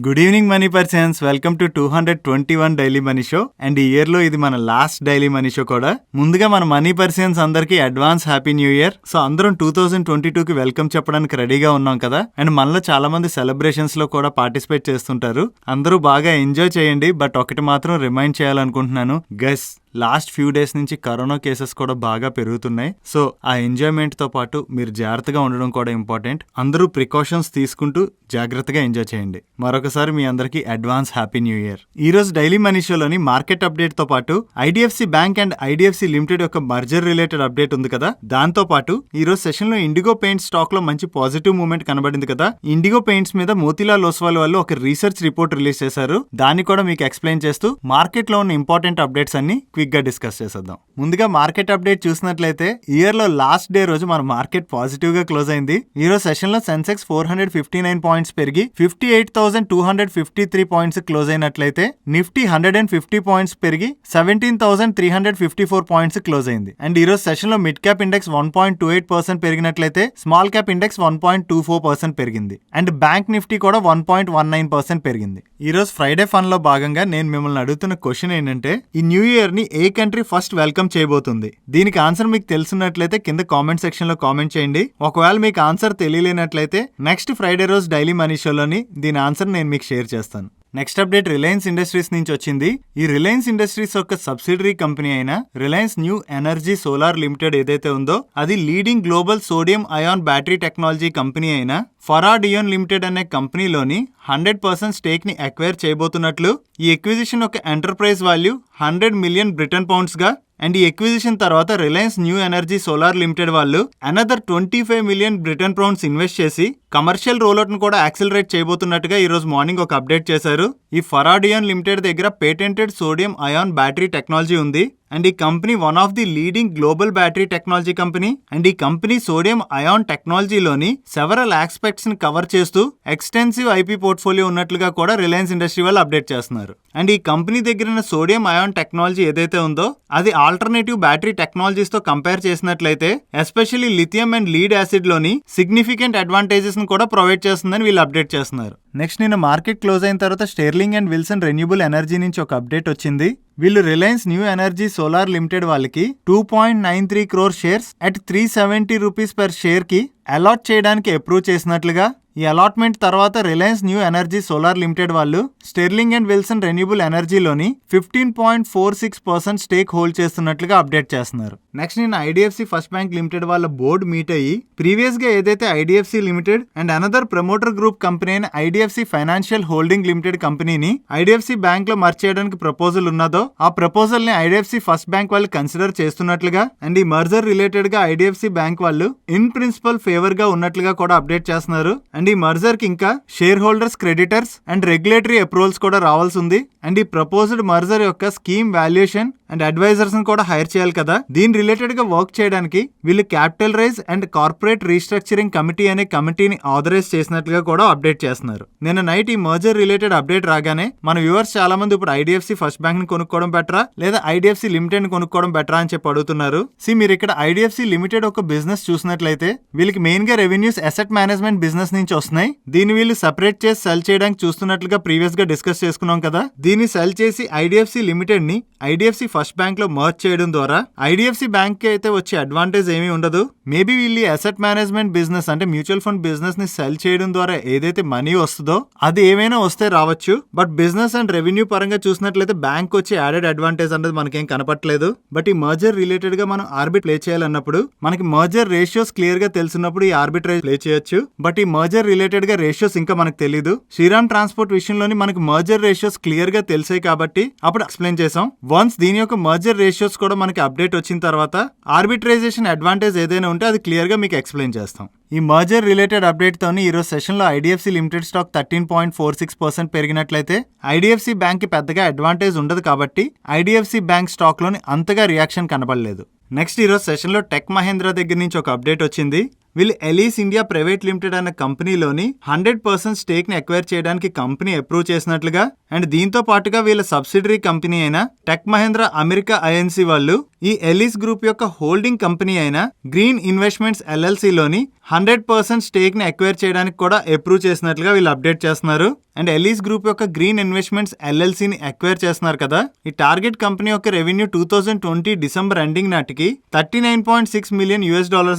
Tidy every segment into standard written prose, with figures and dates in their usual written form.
Good evening money persons, welcome to 221 daily money show. And ఈ year లో ఇది మన లాస్ట్ డైలీ మనీ షో కూడా. ముందుగా మన మనీ పర్సన్స్ అందరికి advance happy new year. So అందరం 2022 కి వెల్కమ్ చెప్పడానికి రెడీగా ఉన్నాం కదా. అండ్ మనలో చాలా మంది సెలబ్రేషన్స్ లో కూడా పార్టిసిపేట్ చేస్తుంటారు. అందరూ బాగా ఎంజాయ్ చేయండి. బట్ ఒకటి మాత్రం రిమైండ్ చేయాలనుకుంటున్నాను, గస్ లాస్ట్ ఫ్యూ డేస్ నుంచి కరోనా కేసెస్ కూడా బాగా పెరుగుతున్నాయి. సో ఆ ఎంజాయ్మెంట్ తో పాటు మీరు జాగ్రత్తగా ఉండడం కూడా ఇంపార్టెంట్. అందరూ ప్రికాషన్స్ తీసుకుంటూ జాగ్రత్తగా ఎంజాయ్ చేయండి. మరొకసారి మీ అందరికీ అడ్వాన్స్ హ్యాపీ న్యూ ఇయర్. ఈ రోజు డైలీ మనీ షోలోని మార్కెట్ అప్డేట్ తో పాటు IDFC bank and IDFC limited యొక్క మర్జర్ రిలేటెడ్ అప్డేట్ ఉంది కదా. దాంతో పాటు ఈ రోజు సెషన్ లో ఇండిగో పెయింట్స్ స్టాక్ లో మంచి పాజిటివ్ మూవ్మెంట్ కనబడింది కదా. ఇండిగో పెయింట్స్ మీద మోతీలాల్ ఓస్వాల్ వాళ్ళు ఒక రీసెర్చ్ రిపోర్ట్ రిలీజ్ చేశారు. దాన్ని కూడా మీకు ఎక్స్ప్లెయిన్ చేస్తూ మార్కెట్ లో ఉన్న ఇంపార్టెంట్ అప్డేట్స్ అన్ని క్విక్ గా డిస్కస్ చేసేద్దాం. ముందుగా మార్కెట్ అప్డేట్ చూసినట్లయితే ఇయర్ లో లాస్ట్ డే రోజు మన మార్కెట్ పాజిటివ్ గా క్లోజ్ అయింది. ఈ రోజు సెషన్ లో సెన్సెక్స్ 459 పాయింట్స్ పెరిగి 58,253 పాయింట్స్ క్లోజ్ అయినట్లయితే నిఫ్టీ 150 పాయింట్స్ పెరిగి 17,354 పాయింట్స్ క్లోజ్ అయింది. అండ్ ఈ రోజు సెషన్ లో మిడ్ క్యాప్ ఇండెక్స్ 1.28% పెరిగినట్లయితే స్మాల్ క్యాప్ ఇండెక్స్ 1.24% పెరిగింది. అండ్ బ్యాంక్ నిఫ్టీ కూడా 1.19% పెరిగింది. ఈ రోజు ఫ్రైడే ఫన్ లో భాగంగా నేను మిమ్మల్ని అడుగుతున్న క్వశ్చన్ ఏంటంటే, ఈ న్యూ ఇయర్ ని ఏ కంట్రీ ఫస్ట్ వెల్కమ్ చేయబోతుంది? దీనికి ఆన్సర్ మీకు తెలుసున్నట్లయితే కింద కామెంట్ సెక్షన్ లో కామెంట్ చేయండి. ఒకవేళ మీకు ఆన్సర్ తెలియలేనట్లయితే నెక్స్ట్ ఫ్రైడే రోజు డైలీ మనీ షోలోని దీని ఆన్సర్ నేను మీకు షేర్ చేస్తాను. నెక్స్ట్ అప్డేట్ రిలయన్స్ ఇండస్ట్రీస్ నుంచి వచ్చింది. ఈ రిలయన్స్ ఇండస్ట్రీస్ యొక్క సబ్సిడరీ కంపెనీ అయిన Reliance new energy solar limited ఏదైతే ఉందో అది leading global sodium ion battery technology company అయిన ఫరాడియోన్ లిమిటెడ్ అనే కంపెనీలోని 100% స్టేక్ ని అక్వైర్ చేయబోతున్నట్లు ఈ ఎక్విజిషన్ యొక్క enterprise value 100 million Britain pounds గా, అండ్ ఈ ఎక్విజిషన్ తర్వాత Reliance new energy solar limited వాళ్ళు another 25 million Britain pounds invest చేసి కమర్షియల్ రోల్అవుట్ ను కూడా యాక్సిలరేట్ చేయబోతున్నట్టుగా ఈ రోజు మార్నింగ్ ఒక అప్డేట్ చేశారు. ఈ ఫరాడియోన్ లిమిటెడ్ దగ్గర patented sodium ion battery technology ఉంది. అండ్ ఈ company one of the leading global battery technology company. And ఈ కంపెనీ సోడియం అయాన్ టెక్నాలజీలోని సెవరల్ ఆస్పెక్ట్స్ ని కవర్ చేస్తూ ఎక్స్టెన్సివ్ ఐపీ పోర్ట్ఫోలియో ఉన్నట్లుగా కూడా రిలయన్స్ ఇండస్ట్రీ వాళ్ళు అప్డేట్ చేస్తున్నారు. అండ్ ఈ కంపెనీ దగ్గర ఉన్న సోడియం అయాన్ టెక్నాలజీ ఏదైతే ఉందో అది ఆల్టర్నేటివ్ బ్యాటరీ టెక్నాలజీస్ తో కంపేర్ చేసినట్లయితే especially lithium and lead acid లోని సిగ్నిఫికెంట్ అడ్వాంటేజెస్ ని కూడా ప్రొవైడ్ చేస్తుందని వీళ్ళు అప్డేట్ చేస్తున్నారు. నెక్స్ట్ నిన్న మార్కెట్ క్లోజ్ అయిన తర్వాత Sterling and Wilson renewable energy నుంచి ఒక అప్డేట్ వచ్చింది. వీళ్ళు Reliance new energy solar limited వాళ్ళకి 2.93 crore shares at 370 rupees per share కి అలాట్ చేయడానికి అప్రూవ్ చేసినట్లుగా, ఈ అలాట్మెంట్ తర్వాత Reliance new energy solar limited వాళ్ళు స్టెర్లింగ్ అండ్ విల్సన్ రెన్యూబుల్ ఎనర్జీలోని 15.46% స్టేక్ హోల్డ్ చేస్తున్నట్లుగా అప్డేట్ చేస్తున్నారు. నెక్స్ట్ నిన్న ఐడిఎఫ్సి ఫస్ట్ బ్యాంక్ లిమిటెడ్ వాళ్ళ బోర్డు మీట్ అయ్యి ప్రీవియస్ గా ఏదైతే IDFC limited and another promoter group company అయిన ఐడిఎఫ్సి ఫైనాన్షియల్ హోల్డింగ్ లిమిటెడ్ కంపెనీని ఐడిఎఫ్సి బ్యాంక్ లో మర్జ్ చేయడానికి ప్రపోజల్ ఉన్నదో ఆ ప్రపోజల్ ని ఐడిఎఫ్సి ఫస్ట్ బ్యాంక్ వాళ్ళు కన్సిడర్ చేస్తున్నట్లుగా, అండ్ ఈ మర్జర్ రిలేటెడ్ గా ఐడిఎఫ్సి బ్యాంక్ వాళ్ళు ఇన్ ప్రిన్సిపల్ ఫేవర్ గా ఉన్నట్లుగా కూడా అప్డేట్ చేస్తున్నారు. అండ్ ఈ మర్జర్ కి ఇంకా share holders, creditors and regulatory approvals కూడా రావాల్సి ఉంది. అండ్ ఈ ప్రపోజ్డ్ మర్జర్ యొక్క స్కీమ్ వాల్యుయేషన్ అండ్ అడ్వైజర్స్ ని కూడా హైర్ చేయాలి కదా. దీని రిలేటెడ్ గా వర్క్ చేయడానికి వీళ్ళు capital raise and corporate restructuring committee అనే కమిటీని ఆథరైజ్ చేసినట్లుగా కూడా అప్డేట్ చేస్తున్నారు. నిన్న నైట్ ఈ మర్జర్ రిలేటెడ్ అప్డేట్ రాగానే మన వ్యూవర్స్ చాలా మంది ఇప్పుడు ఐడిఎఫ్సి ఫస్ట్ బ్యాంక్ ని కొనుక్కోవడం బెటరా లేదా ఐడిఎఫ్సి లిమిటెడ్ ని కొనుక్కోవడం బెటరా అని చెప్పి అడుగుతున్నారు. మీరు ఇక్కడ ఐడిఎఫ్సి లిమిటెడ్ ఒక బిజినెస్ చూసినట్లయితే వీళ్ళకి మెయిన్ గా రెవెన్యూస్ అసెట్ మేనేజ్మెంట్ బిజినెస్ నుంచి వస్తున్నాయి. దీన్ని వీళ్ళు సెపరేట్ చేసి సెల్ చేయడానికి చూస్తున్నట్లుగా ప్రీవియస్ గా డిస్కస్ చేసుకున్నాం కదా. దీన్ని సెల్ చేసి ఐడిఎఫ్సి లిమిటెడ్ ని ఐడిఎఫ్సి ఫస్ట్ బ్యాంక్ లో మర్జ్ చేయడం ద్వారా ఐడిఎఫ్సి బ్యాంక్ కి అయితే వచ్చే అడ్వాంటేజ్ ఏమీ ఉండదు. మేబీ వీళ్ళు అసెట్ మేనేజ్మెంట్ బిజినెస్ అంటే మ్యూచువల్ ఫండ్ బిజినెస్ ని సెల్ చేయడం ద్వారా ఏదైతే మనీ వస్తుందో అది ఏమైనా వస్తే రావచ్చు. బట్ బిజినెస్ అండ్ రెవెన్యూ పరంగా చూసినట్లయితే బ్యాంక్ వచ్చి యాడెడ్ అడ్వాంటేజ్ అనేది మనకేం కనపట్లేదు. బట్ ఈ మర్జర్ రిలేటెడ్ గా మనం ఆర్బిట్ ప్లే చేయాలన్నప్పుడు మనకి మర్జర్ రేషియోస్ క్లియర్ గా తెలిసినప్పుడు ఈ ఆర్బిట్రేజ్ ప్లే చేయొచ్చు. బట్ ఈ మర్జర్ రిలేటెడ్ గా రేషియోస్ ఇంకా మనకు తెలియదు. శ్రీరామ్ ట్రాన్స్పోర్ట్ విషయంలోని మనకి మర్జర్ రేషియోస్ క్లియర్ గా తెలిసాయి కాబట్టి అప్పుడు ఎక్స్ప్లెయిన్ చేసాం. వన్స్ దీని యొక్క మర్జర్ రేషియోస్ కూడా మనకి అప్డేట్ వచ్చిన తర్వాత ఆర్బిట్రైజేషన్ అడ్వాంటేజ్ ఏదైనా ఉంటే అది క్లియర్ గా మీకు ఎక్స్ప్లెయిన్ చేస్తాం. ఈ మర్జర్ రిలేటెడ్ అప్డేట్ తోని ఈ రోజు సెషన్ లో ఐడిఎఫ్సి లిమిటెడ్ స్టాక్ 13.46% పెరిగినట్లయితే ఐడిఎఫ్సి బ్యాంక్ కి పెద్దగా అడ్వాంటేజ్ ఉండదు కాబట్టి ఐడిఎఫ్సి బ్యాంక్ స్టాక్ లోని అంతగా రియాక్షన్ కనబడలేదు. నెక్స్ట్ ఈ రోజు సెషన్ లో టెక్ మహేంద్ర దగ్గర నుంచి ఒక అప్డేట్ వచ్చింది. వీళ్ళు ఎలీస్ ఇండియా ప్రైవేట్ లిమిటెడ్ అన్న కంపెనీలోని 100% స్టేక్ ని అక్వైర్ చేయడానికి కంపెనీ అప్రూవ్ చేసినట్లుగా అండ్ దీంతో పాటుగా వీళ్ళ సబ్సిడరీ కంపెనీ అయిన టెక్ మహేంద్ర అమెరికా ఐఎన్సి వాళ్ళు ఈ ఎలీస్ గ్రూప్ యొక్క హోల్డింగ్ కంపెనీ అయిన గ్రీన్ ఇన్వెస్ట్మెంట్స్ ఎల్ఎల్సీలోని 100% స్టేక్ ని అక్వైర్ చేయడానికి కూడా అప్రూవ్ చేసినట్లుగా వీళ్ళు అప్డేట్ చేస్తున్నారు. అండ్ ఎలీస్ గ్రూప్ యొక్క గ్రీన్ ఇన్వెస్ట్మెంట్స్ ఎల్ఎల్సీని అక్వైర్ చేస్తున్నారు కదా, ఈ టార్గెట్ కంపెనీ యొక్క రెవెన్యూ 2020 డిసెంబర్ ఎండింగ్ నాటికి $39.6 మిలియన్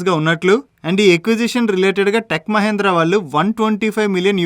గా ఉన్నట్లు అండ్ ఈ ఎక్విజిషన్ రిలేటెడ్ గా టెక్ మహేంద్ర వాళ్ళు $125 మిలియన్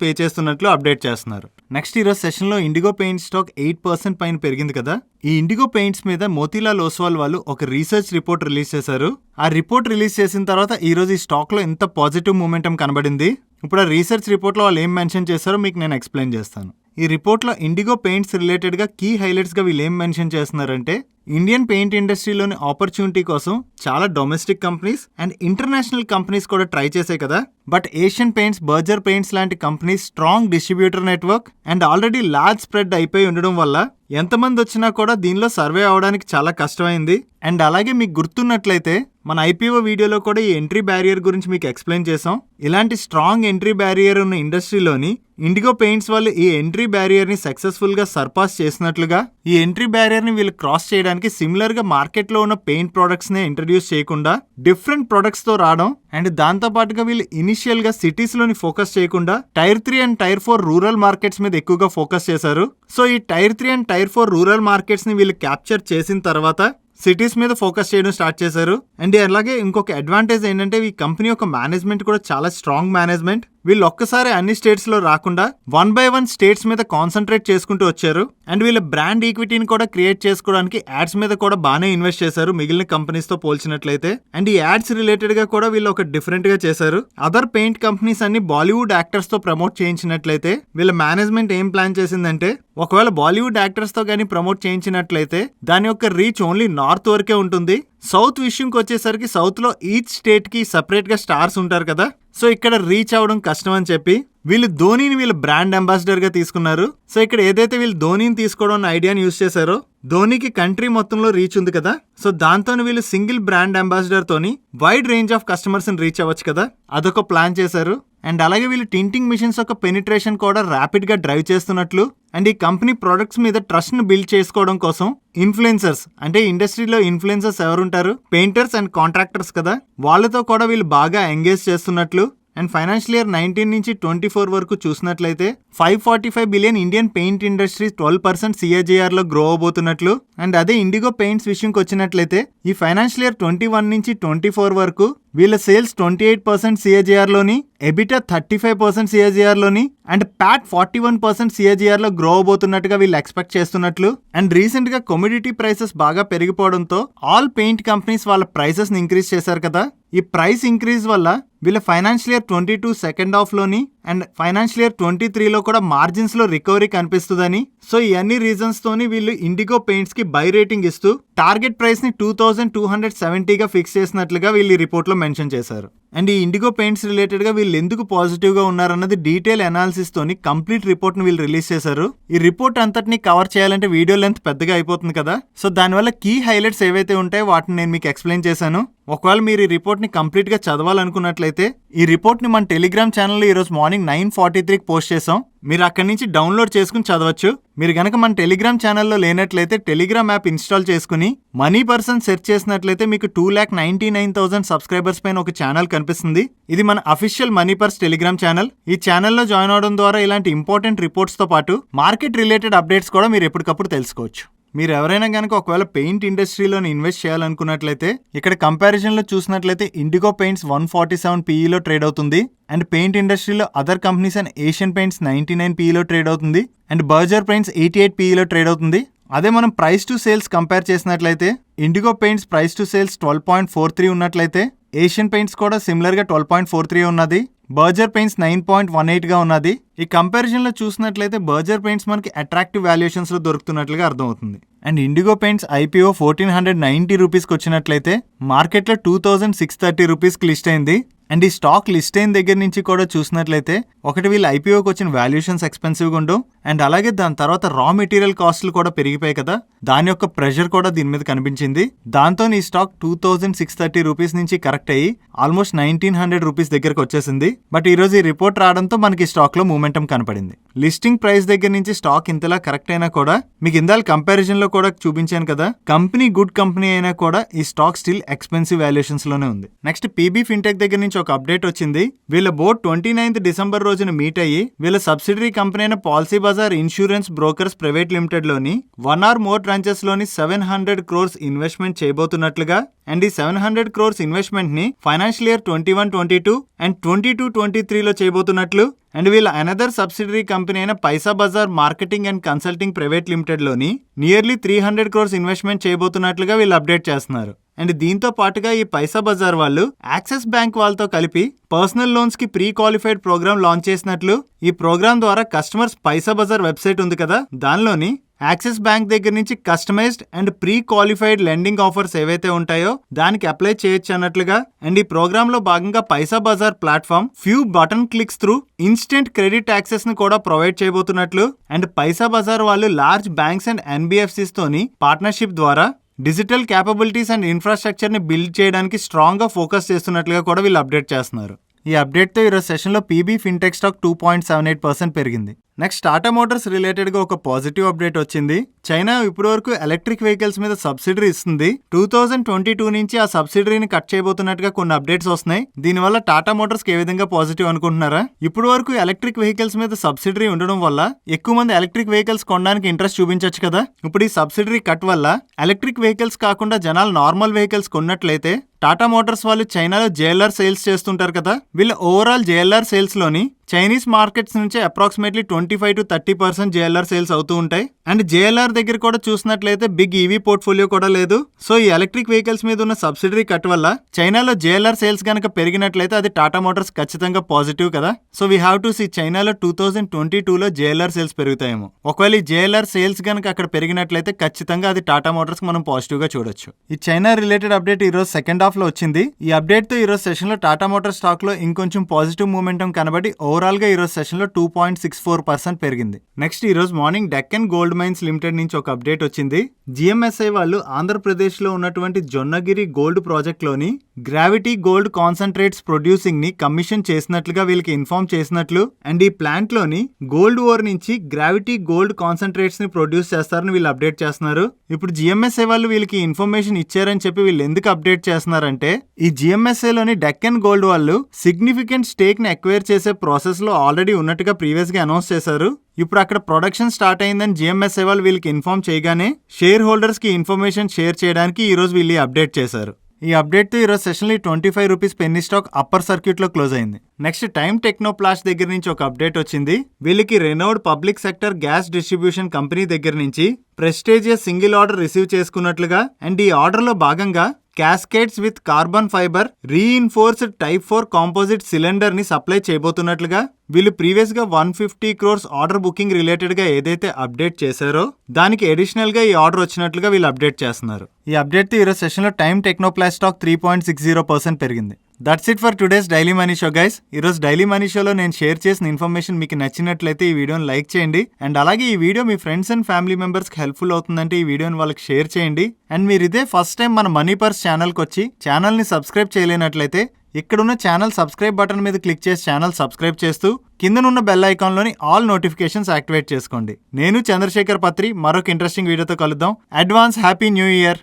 పే చేస్తున్నట్లు అప్డేట్ చేస్తున్నారు. నెక్స్ట్ ఈరోజు సెషన్ లో ఇండిగో పెయింట్స్ స్టాక్ 8% పైన పెరిగింది కదా. ఈ ఇండిగో పెయింట్స్ మీద మోతీలాల్ ఓస్వాల్ వాళ్ళు ఒక రీసెర్చ్ రిపోర్ట్ రిలీజ్ చేశారు. ఆ రిపోర్ట్ రిలీజ్ చేసిన తర్వాత ఈ రోజు ఈ స్టాక్ లో ఎంత పాజిటివ్ మూమెంటం కనబడింది. ఇప్పుడు ఆ రీసెర్చ్ రిపోర్ట్ లో వాళ్ళు ఏం మెన్షన్ చేశారో మీకు నేను ఎక్స్ప్లెయిన్ చేస్తాను. ఈ రిపోర్ట్ లో ఇండిగో పెయింట్స్ రిలేటెడ్ గా కీ హైలైట్స్ గా వీళ్ళు ఏం మెన్షన్ చేస్తున్నారంటే ఇండియన్ పెయింట్ ఇండస్ట్రీలోని ఆపర్చునిటీ కోసం చాలా domestic companies and international companies కూడా ట్రై చేశాయి కదా. But Asian Paints, Berger Paints లాంటి companies strong distributor network and already large spread అయిపోయి ఉండడం వల్ల ఎంతమంది వచ్చినా కూడా దీనిలో సర్వే అవడానికి చాలా కష్టమైంది. అండ్ అలాగే మీకు గుర్తున్నట్లయితే మన ఐపీఓ వీడియోలో కూడా ఈ ఎంట్రీ బ్యారియర్ గురించి మీకు ఎక్స్ప్లెయిన్ చేసాం. ఇలాంటి స్ట్రాంగ్ ఎంట్రీ బ్యారియర్ ఉన్న ఇండస్ట్రీలోని ఇండిగో పెయింట్స్ వాళ్ళు ఈ ఎంట్రీ బ్యారియర్ ని సక్సెస్ఫుల్ గా సర్పాస్ చేసినట్లుగా ఈ ఎంట్రీ బ్యారియర్ ని వీళ్ళు క్రాస్ చేయడానికి సిమిలర్ గా మార్కెట్ లో ఉన్న పెయింట్ ప్రొడక్ట్స్ ని ఇంట్రడ్యూస్ చేయకుండా డిఫరెంట్ ప్రొడక్ట్స్ తో రావడం అండ్ దాంతో పాటుగా వీళ్ళు ఇనిషియల్ గా సిటీస్ లోని ఫోకస్ చేయకుండా tier 3 and tier 4 rural markets మీద ఎక్కువగా ఫోకస్ చేశారు. సో ఈ tier 3 and tier 4 rural markets ని వీళ్ళు క్యాప్చర్ చేసిన తర్వాత సిటీస్ మీద ఫోకస్ చేయడం స్టార్ట్ చేశారు. అండ్ అలాగే ఇంకొక అడ్వాంటేజ్ ఏంటంటే ఈ కంపెనీ యొక్క మేనేజ్మెంట్ కూడా చాలా స్ట్రాంగ్ మేనేజ్మెంట్. వీళ్ళు ఒక్కసారి అన్ని స్టేట్స్ లో రాకుండా 1 by 1 స్టేట్స్ మీద కాన్సన్ట్రేట్ చేసుకుంటూ వచ్చారు. అండ్ వీళ్ళ బ్రాండ్ ఈక్విటీని కూడా క్రియేట్ చేసుకోవడానికి యాడ్స్ మీద కూడా బాగానే ఇన్వెస్ట్ చేశారు మిగిలిన కంపెనీస్ తో పోల్చినట్లయితే. అండ్ ఈ యాడ్స్ రిలేటెడ్ గా కూడా వీళ్ళు ఒక డిఫరెంట్ గా చేశారు. అదర్ పెయింట్ కంపెనీస్ అన్ని బాలీవుడ్ యాక్టర్స్ తో ప్రమోట్ చేయించినట్లయితే వీళ్ళ మేనేజ్మెంట్ ఏం ప్లాన్ చేసిందంటే ఒకవేళ బాలీవుడ్ యాక్టర్స్ తో కానీ ప్రమోట్ చేయించినట్లయితే దాని యొక్క రీచ్ ఓన్లీ నార్త్ వరకే ఉంటుంది. సౌత్ విషయంకి వచ్చేసరికి సౌత్ లో ఈచ్ స్టేట్ కి సపరేట్ గా స్టార్స్ ఉంటారు కదా, సో ఇక్కడ రీచ్ అవడం కష్టం అని చెప్పి వీళ్ళు ధోనీని వీళ్ళు బ్రాండ్ అంబాసిడర్ గా తీసుకున్నారు. సో ఇక్కడ ఏదైతే వీళ్ళు ధోనీని తీసుకోవడం అన్న ఐడియాని యూజ్ చేశారో ధోనీకి కంట్రీ మొత్తంలో రీచ్ ఉంది కదా, సో దాంతో వీళ్ళు సింగిల్ బ్రాండ్ అంబాసిడర్ తోని wide range of customers reach అవ్వచ్చు కదా, అదొక ప్లాన్ చేశారు. అండ్ అలాగే వీళ్ళు టింటింగ్ మిషన్స్ యొక్క పెనిట్రేషన్ కూడా ర్యాపిడ్ గా డ్రైవ్ చేస్తున్నట్లు అండ్ ఈ కంపెనీ ప్రొడక్ట్స్ మీద ట్రస్ట్ ను బిల్డ్ చేసుకోవడం కోసం ఇన్ఫ్లుయెన్సర్స్ అంటే ఇండస్ట్రీలో ఇన్ఫ్లుయెన్సర్స్ ఎవరుంటారు, పెయింటర్స్ అండ్ కాంట్రాక్టర్స్ కదా, వాళ్ళతో కూడా వీళ్ళు బాగా ఎంగేజ్ చేస్తున్నట్లు. అండ్ ఫైనాన్షియల్ ఇయర్ 19 నుంచి 24 వరకు చూసినట్లయితే 545 billion Indian paint industry 12% CAGR లో గ్రో అవబోతున్నట్లు. అండ్ అదే ఇండిగో పెయింట్స్ విషయంకి వచ్చినట్లయితే ఈ ఫైనాన్షియల్ ఇయర్ 21 నుంచి 24 వరకు వీళ్ళ సేల్స్ 28% CAGR లోని, ఎబిటా 35% CAGR లోని అండ్ ప్యాట్ 41% CAGR లో గ్రో అవబోతున్నట్టుగా వీళ్ళు ఎక్స్పెక్ట్ చేస్తున్నట్లు. అండ్ రీసెంట్ గా కమోడిటీ ప్రైసెస్ బాగా పెరిగిపోవడంతో ఆల్ పెయింట్ కంపెనీస్ వాళ్ళ ప్రైసెస్ ని ఇంక్రీజ్ చేశారు కదా. ఈ ప్రైస్ ఇంక్రీజ్ వల్ల వీళ్ళ ఫైనాన్షియల్ ఇయర్ 22 సెకండ్ హాఫ్ లోని అండ్ ఫైనాన్షియల్ ఇయర్ 23లో కూడా మార్జిన్స్ లో రికవరీ కనిపిస్తుందని. సో ఈ అన్ని రీజన్స్ తోని వీళ్ళు ఇండిగో పెయింట్స్ కి బై రేటింగ్ ఇస్తూ టార్గెట్ ప్రైస్ ని 2270 గా ఫిక్స్ చేసినట్లుగా వీళ్ళు ఈ రిపోర్ట్ లో మెన్షన్ చేశారు. అండ్ ఈ ఇండిగో పెయింట్స్ రిలేటెడ్ గా వీళ్ళు ఎందుకు పాజిటివ్ గా ఉన్నారన్నది డీటెయిల్ అనాలిసిస్ తోని కంప్లీట్ రిపోర్ట్ ని వీళ్ళు రిలీజ్ చేశారు. ఈ రిపోర్ట్ అంతటిని కవర్ చేయాలంటే వీడియో లెంత్ పెద్దగా అయిపోతుంది కదా, సో దానివల్ల కీ హైలైట్స్ ఏవైతే ఉంటాయో వాటిని నేను మీకు ఎక్స్ప్లెయిన్ చేశాను. ఒకవేళ మీరు ఈ రిపోర్ట్ ని కంప్లీట్ గా చదవాలనుకున్నట్లయితే ఈ రిపోర్ట్ ని మన టెలిగ్రామ్ ఛానల్లో ఈరోజు మార్నింగ్ 9:43కి పోస్ట్ చేసాం. మీరు అక్కడి నుంచి డౌన్లోడ్ చేసుకుని చదవచ్చు. మీరు గనక మన టెలిగ్రామ్ ఛానల్లో లేనట్లయితే టెలిగ్రామ్ యాప్ ఇన్స్టాల్ చేసుకుని మనీ పర్సన్ సెర్చ్ చేసినట్లయితే మీకు 2,99,000 సబ్స్క్రైబర్స్ పైన ఒక ఛానల్ కనిపిస్తుంది. ఇది మన official money purse Telegram channel. ఈ ఛానల్లో జాయిన్ అవడం ద్వారా ఇలాంటి ఇంపార్టెంట్ రిపోర్ట్స్ తో పాటు మార్కెట్ రిలేటెడ్ అప్డేట్స్ కూడా మీరు ఎప్పటికప్పుడు తెలుసుకోవచ్చు. మీరు ఎవరైనా కనుక ఒకవేళ పెయింట్ ఇండస్ట్రీలోని ఇన్వెస్ట్ చేయాలనుకున్నట్లయితే ఇక్కడ కంపారిజన్ లో చూసినట్లయితే ఇండిగో పెయింట్స్ 147 PEలో ట్రేడ్ అవుతుంది. అండ్ పెయింట్ ఇండస్ట్రీలో other companies and Asian Paints 99 PEలో ట్రేడ్ అవుతుంది. అండ్ బర్జర్ పెయింట్స్ 88 PEలో ట్రేడ్ అవుతుంది. అదే మనం ప్రైస్ టు సేల్స్ కంపేర్ చేసినట్లయితే Indigo Paints price to sales 12.43 ఉన్నట్లయితే ఏషియన్ పెయింట్స్ కూడా సిమిలర్ గా 12.43 ఉన్నది. బర్జర్ పెయింట్స్ 9.18 గా ఉన్నది. ఈ కంపారిజన్ లో చూసినట్లయితే బర్జర్ పెయింట్స్ మనకి అట్రాక్టివ్ వాల్యుయేషన్స్ లో దొరుకుతున్నట్లుగా అర్థమవుతుంది. అండ్ ఇండిగో పెయింట్స్ IPO 1490 రూపీస్కి వచ్చినట్లయితే మార్కెట్ లో 2630 రూపీస్కి లిస్ట్ అయింది. అండ్ ఈ స్టాక్ లిస్ట్ అయిన దగ్గర నుంచి కూడా చూసినట్లయితే ఒకటి వీళ్ళు IPOకి వచ్చిన వాల్యుయేషన్స్ ఎక్స్పెన్సివ్గా ఉండవు. అండ్ అలాగే దాని తర్వాత రా మెటీరియల్ కాస్ట్లు కూడా పెరిగిపోయాయి కదా, దాని యొక్క ప్రెషర్ కూడా దీని మీద కనిపించింది. దాంతో ఈ స్టాక్ 2630 రూపీస్ నుంచి కరెక్ట్ అయ్యి ఆల్మోస్ట్ 1900 రూపీస్ దగ్గరకు వచ్చేసింది. బట్ ఈ రోజు ఈ రిపోర్ట్ రావడంతో మనకి స్టాక్ లో మూమెంటం కనపడింది. లిస్టింగ్ ప్రైస్ దగ్గర నుంచి స్టాక్ ఇంతలా కరెక్ట్ అయినా కూడా మీకు ఇందాల కంపారిజన్ లో కూడా చూపించాను కదా, కంపెనీ గుడ్ కంపెనీ అయినా కూడా ఈ స్టాక్ స్టిల్ ఎక్స్పెన్సివ్ వాల్యుయేషన్స్ లోనే ఉంది. నెక్స్ట్ పీబీ ఫిన్టెక్ దగ్గర నుంచి ఒక అప్డేట్ వచ్చింది. వీళ్ళ బోర్డ్ 29th డిసెంబర్ రోజున మీట్ అయ్యి వీళ్ళ సబ్సిడరీ కంపెనీ అయిన Policybazaar insurance brokers private limited లోని 1 or more బ్రాంచెస్ లోని 700 crores ఇన్వెస్ట్మెంట్ చేయబోతున్నట్లుగా అండ్ ఈ 700 crores ఇన్వెస్ట్మెంట్ ని ఫైనాన్షియల్ ఇయర్ 21-22 అండ్ 22-23 లో చేయబోతున్నట్లు అండ్ వీళ్ళ అనదర్ సబ్సిడరీ కంపెనీ అయిన Paisa Bazaar marketing and consulting private limited లోని నియర్లీ 300 crores ఇన్వెస్ట్మెంట్ చేయబోతున్నట్లుగా వీళ్ళు అప్డేట్ చేస్తున్నారు. అండ్ దీంతో పాటుగా ఈ పైసా బజార్ వాళ్ళు యాక్సిస్ బ్యాంక్ వాళ్ళతో కలిపి పర్సనల్ లోన్స్ కి ప్రీ క్వాలిఫైడ్ ప్రోగ్రామ్ లాంచ్ చేసినట్లు, ఈ ప్రోగ్రామ్ ద్వారా కస్టమర్స్ పైసా బజార్ వెబ్సైట్ ఉంది కదా, దానిలోని యాక్సిస్ బ్యాంక్ దగ్గర నుంచి customised and pre qualified lending offers ఏవైతే ఉంటాయో దానికి అప్లై చేయొచ్చు అన్నట్లుగా. అండ్ ఈ ప్రోగ్రామ్ లో భాగంగా Paisa Bazaar platform few button clicks through instant credit access ని కూడా ప్రొవైడ్ చేయబోతున్నట్లు అండ్ పైసా బజార్ వాళ్ళు లార్జ్ బ్యాంక్స్ అండ్ ఎన్బిఎఫ్సిస్ తోని పార్ట్నర్షిప్ ద్వారా డిజిటల్ క్యాపబిలిటీస్ అండ్ ఇన్ఫ్రాస్ట్రక్చర్ ని బిల్డ్ చేయడానికి స్ట్రాంగ్ గా ఫోకస్ చేస్తున్నట్లుగా కూడా వీళ్ళు అప్డేట్ చేస్తున్నారు. ఈ అప్డేట్తో ఈరోజు సెషన్లో పీబీ ఫిన్టెక్ స్టాక్ 2.78% పెరిగింది. నెక్స్ట్ టాటా మోటార్స్ రిలేటెడ్గా ఒక పాజిటివ్ అప్డేట్ వచ్చింది. చైనా ఇప్పటి వరకు ఎలక్ట్రిక్ వెహికల్స్ మీద సబ్సిడీ ఇస్తుంది. 2022 నుంచి ఆ సబ్సిడీని కట్ చేయబోతున్నట్టుగా కొన్ని అప్డేట్స్ వస్తున్నాయి. దీనివల్ల టాటా మోటార్స్ ఏ విధంగా పాజిటివ్ అనుకుంటున్నారా? ఇప్పటి వరకు ఎలక్ట్రిక్ వెహికల్స్ మీద సబ్సిడీ ఉండడం వల్ల ఎక్కువ మంది ఎలక్ట్రిక్ వెహికల్స్ కొనడానికి ఇంట్రెస్ట్ చూపించవచ్చు కదా. ఇప్పుడు ఈ సబ్సిడీ కట్ వల్ల ఎలక్ట్రిక్ వెహికల్స్ కాకుండా జనాలు నార్మల్ వెహికల్స్ కొన్నట్లయితే టాటా మోటార్స్ వాళ్ళు చైనాలో జేఎల్ఆర్ సేల్స్ చేస్తుంటారు కదా, వీళ్ళ ఓవరాల్ జేఎల్ఆర్ సేల్స్ లోని చైనీస్ మార్కెట్స్ నుంచి అప్రాక్సిమేట్లీ 25-30% జేఎల్ఆర్ సేల్స్ అవుతూ ఉంటాయి. అండ్ జేఎల్ఆర్ దగ్గర కూడా చూసినట్లయితే బిగ్ ఈవీ పోర్ట్ఫోలియో కూడా లేదు. సో ఈ ఎలక్ట్రిక్ వెహికల్స్ మీద ఉన్న సబ్సిడీ కట్ వల్ల చైనాలో జేఎల్ఆర్ సేల్స్ గనక పెరిగినట్లయితే అది టాటా మోటార్స్ ఖచ్చితంగా పాజిటివ్ కదా. So we have to see చైనాలో 2022లో జేఎల్ఆర్ సేల్స్ పెరుగుతాయేమో. ఒకవేళ ఈ జేఎల్ఆర్ సేల్స్ గనక అక్కడ పెరిగినట్లయితే ఖచ్చితంగా అది టాటా మోటార్స్ మనం పాజిటివ్ గా చూడొచ్చు. ఈ చైనా రిలేటెడ్ అప్డేట్ ఈ రోజు సెకండ్ హాఫ్ లో వచ్చింది. ఈ అప్డేట్ తో ఈ రోజు సెషన్ లో టాటా మోటార్ స్టాక్ లో ఇంకొంచెం పాజిటివ్ మూమెంటం కనబడి ఓవరాల్ గా ఈ రోజు సెషన్ లో 2.64% పెరిగింది. నెక్స్ట్ ఈ రోజు morning Deccan gold mines limited నుంచి ఒక అప్డేట్ వచ్చింది. జిఎంఎస్ఐ వాళ్ళు ఆంధ్రప్రదేశ్ లో ఉన్నటువంటి జొన్నగిరి గోల్డ్ ప్రాజెక్ట్ లోని గ్రావిటీ గోల్డ్ కాన్సన్ట్రేట్స్ ప్రొడ్యూసింగ్ ని కమిషన్ చేసినట్లుగా వీళ్ళకి ఇన్ఫార్మ్ చేసినట్లు అండ్ ఈ ప్లాంట్ లోని గోల్డ్ ఓర్ నుంచి గ్రావిటీ గోల్డ్ కాన్సన్ట్రేట్స్ ని ప్రొడ్యూస్ చేస్తారని వీళ్ళు అప్డేట్ చేస్తున్నారు. ఇప్పుడు జిఎంఎస్ఐ వాళ్ళు వీళ్ళకి ఇన్ఫర్మేషన్ ఇచ్చారని చెప్పి వీళ్ళు ఎందుకు అప్డేట్ చేస్తున్నారంటే ఈ జిఎంఎస్ఐ లోని డెక్కన్ గోల్డ్ వాళ్ళు సిగ్నిఫికెంట్ స్టేక్ ని అక్వైర్ చేసే ప్రాసెస్ లో ఆల్రెడీ ఉన్నట్టుగా ప్రీవియస్ గా అనౌన్స్ చేశారు. ఇప్పుడు అక్కడ ప్రొడక్షన్ స్టార్ట్ అయిందని జిఎంఎస్ఐ వాళ్ళు వీళ్ళకి ఇన్ఫార్మ్ చేయగానే షేర్ హోల్డర్స్ కి ఇన్ఫర్మేషన్ షేర్ చేయడానికి ఈ రోజు వీళ్ళు అప్డేట్ చేశారు. ఈ అప్డేట్ తో ఈరోజు సెషన్ లో 25 rupees penny stock upper circuit లో క్లోజ్ అయింది. నెక్స్ట్ టైమ్ టెక్నోప్లాస్ట్ దగ్గర నుంచి ఒక అప్డేట్ వచ్చింది. వీళ్ళకి renowned public sector gas distribution company దగ్గర నుంచి ప్రెస్టేజియస్ సింగిల్ ఆర్డర్ రిసీవ్ చేసుకున్నట్లుగా అండ్ ఈ ఆర్డర్ లో భాగంగా cascades with carbon fibre reinforced type 4 composite cylinder ని సప్లై చేయబోతున్నట్లుగా వీళ్ళు ప్రీవియస్ గా 150 crores ఆర్డర్ బుకింగ్ రిలేటెడ్ గా ఏదైతే అప్డేట్ చేశారో దానికి అడిషనల్ గా ఈ ఆర్డర్ వచ్చినట్లుగా వీళ్ళు అప్డేట్ చేస్తున్నారు. ఈ అప్డేట్ తో ఈరోజు సెషన్ లో టైమ్ టెక్నోప్లాస్ట్ స్టాక్ 3.60% పెరిగింది. That's it for today's daily money show guys. ఈరోజు డైలీ మనీ షోలో నేను షేర్ చేసిన ఇన్ఫర్మేషన్ మీకు నచ్చినట్లయితే ఈ వీడియోని లైక్ చేయండి అండ్ అలాగే ఈ video me friends and family members కి హెల్ప్ఫుల్ అవుతుందంటే ఈ వీడియోని వాళ్ళకి షేర్ చేయండి. అండ్ మీరు ఇదే ఫస్ట్ టైం మన మనీ పర్స్ ఛానల్కి వచ్చి ఛానల్ ని సబ్స్క్రైబ్ చేయలేనట్లయితే ఇక్కడున్న ఛానల్ సబ్స్క్రైబ్ బటన్ మీద క్లిక్ చేసి ఛానల్ సబ్స్క్రైబ్ చేస్తూ కిందనున్న బెల్ ఐకాన్ లోని ఆల్ నోటిఫికేషన్స్ యాక్టివేట్ చేసుకోండి. నేను చంద్రశేఖర్ పత్రి మరొక ఇంట్రెస్టింగ్ వీడియోతో కలుద్దాం. Advance happy new year.